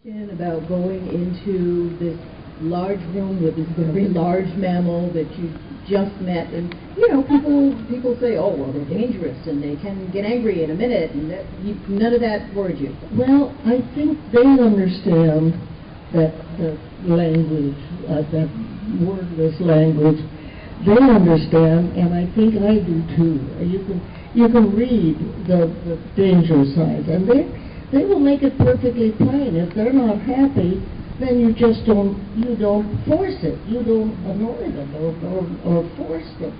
About going into this large room with this very large mammal that you just met, and people say, oh well, they're dangerous and they can get angry in a minute, and none of that worried you. Well, I think they understand that the language, that wordless language, they understand, and I think I do too. You can read the danger signs, and they will make it perfectly plain. If they're not happy, then you don't force it. You don't annoy them or force them.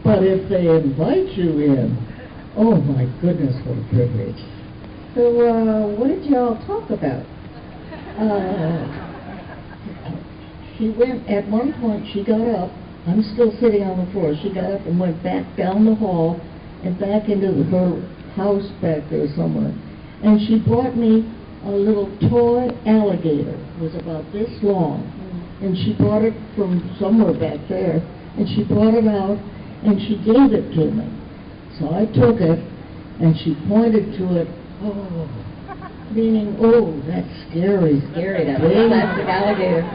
But if they invite you in, oh my goodness, what a privilege. So what did y'all talk about? She went, at one point she got up, I'm still sitting on the floor, she got up and went back down the hall and back into her house back there somewhere. And she brought me a little toy alligator. It was about this long. And she brought it from somewhere back there. And she brought it out and she gave it to me. So I took it and she pointed to it. Oh, meaning, oh, that's scary. Scary, that little plastic alligator.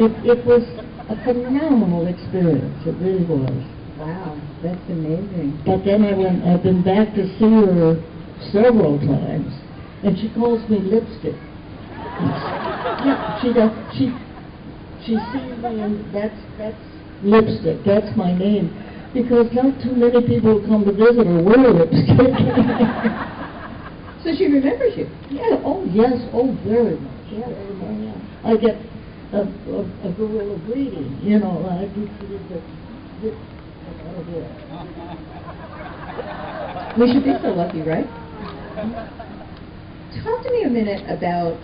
It was a phenomenal experience. It really was. Wow, that's amazing. But then I've been back to see her several times, and she calls me Lipstick. Yeah, she does. She sees me, and that's Lipstick. That's my name, because not too many people who come to visit her wear lipstick. So she remembers you. Yeah. Oh yes. Oh, very much. Yeah. Very much. Yeah. I get a gorilla greeting. I do the. We should be so lucky, right? Talk to me a minute about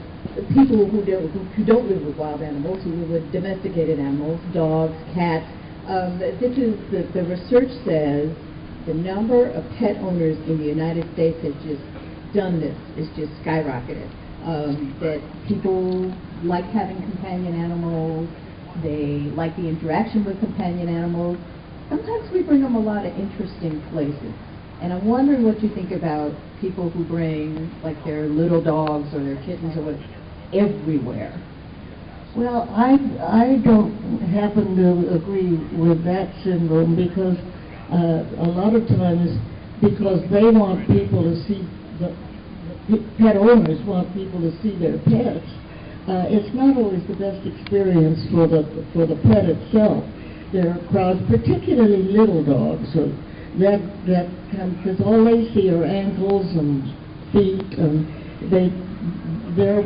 people who don't live with wild animals, who live with domesticated animals, dogs, cats. This is the research says the number of pet owners in the United States has just done this. It's just skyrocketed. That people like having companion animals. They like the interaction with companion animals. Sometimes we bring them a lot of interesting places. And I'm wondering what you think about people who bring, like, their little dogs or their kittens or what, everywhere. Well, I don't happen to agree with that syndrome, because a lot of times, because they want people to see, the pet owners want people to see their pets, it's not always the best experience for the pet itself. There are crowds, particularly little dogs, or that because all they see are ankles and feet, and their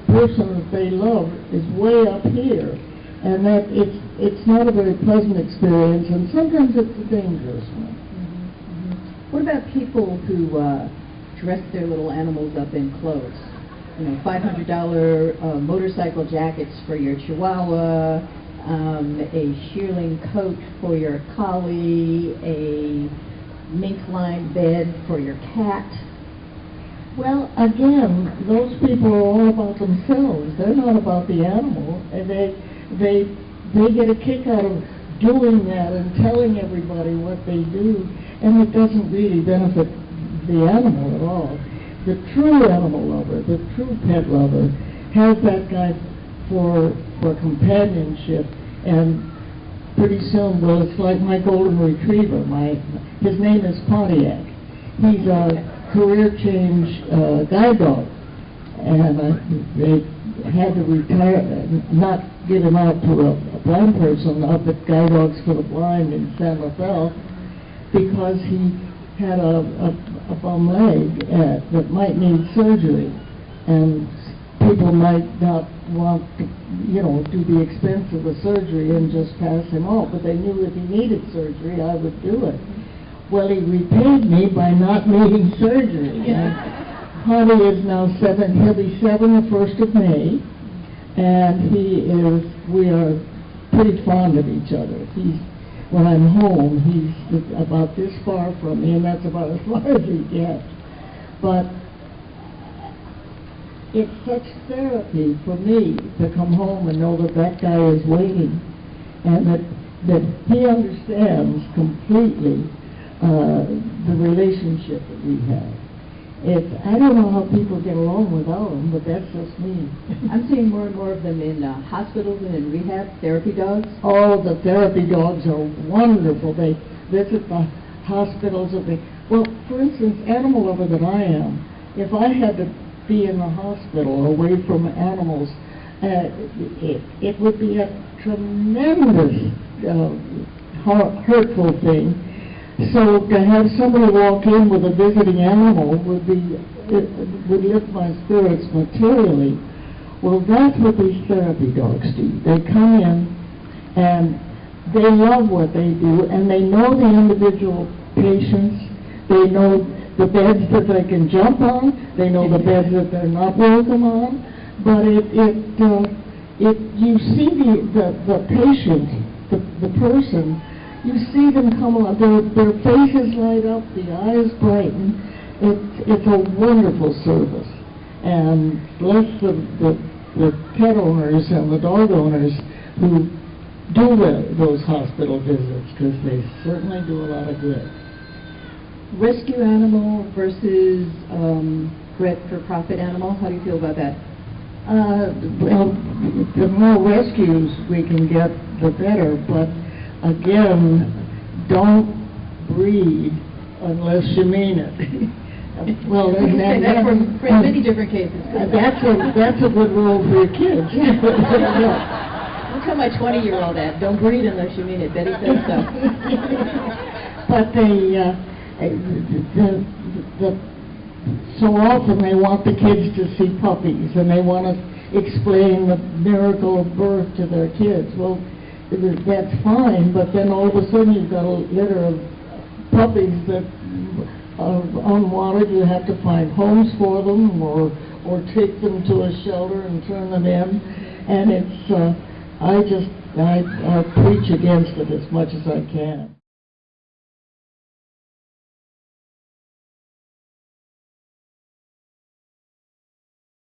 person that they love is way up here, and that it's not a very pleasant experience, and sometimes it's a dangerous one. Mm-hmm. Mm-hmm. What about people who dress their little animals up in clothes? $500 motorcycle jackets for your Chihuahua, a shearling coat for your collie, a mink-lined bed for your cat. Well, again, those people are all about themselves. They're not about the animal, and they get a kick out of doing that and telling everybody what they do, and it doesn't really benefit the animal at all. The true animal lover, the true pet lover, has that guy for companionship, and pretty soon, well, it's like my golden retriever. His name is Pontiac. He's a career change guide dog, and they had to retire, not give him out to a blind person up at Guide Dogs for the Blind in San Rafael, because he had a bum leg that might need surgery, and people might not want to, do the expense of the surgery and just pass him off, but they knew if he needed surgery, I would do it. Well, he repaid me by not needing surgery. Honey is now 7, he'll be 7 the 1st of May, and we are pretty fond of each other. When I'm home, he's about this far from me, and that's about as far as he gets. But it's such therapy for me to come home and know that that guy is waiting, and that he understands completely the relationship that we have. I don't know how people get along without them, but that's just me. I'm seeing more and more of them in hospitals and in rehab, therapy dogs. Oh, the therapy dogs are wonderful. They visit the hospitals. Well, for instance, animal lover that I am, if I had to be in the hospital away from animals, it would be a tremendous hurtful thing. So to have somebody walk in with a visiting animal would lift my spirits materially. Well, that's what these therapy dogs do. They come in and they love what they do, and they know the individual patients. They know the beds that they can jump on. They know the beds that they're not welcome on. But you see the patient, the person. You see them come on, their faces light up, the eyes brighten. It's a wonderful service. And bless the pet owners and the dog owners who do those hospital visits, because they certainly do a lot of good. Rescue animal versus for-profit animal, how do you feel about that? Well, the more rescues we can get, the better, but again, don't breed unless you mean it. Well, you say that for many different cases. That's a good rule for your kids. I'll tell my 20-year-old that. Don't breed unless you mean it. Betty says so. But so often they want the kids to see puppies, and they want to explain the miracle of birth to their kids. Well, that's fine, but then all of a sudden you've got a litter of puppies that are unwanted. You have to find homes for them, or take them to a shelter and turn them in. And it's I preach against it as much as I can.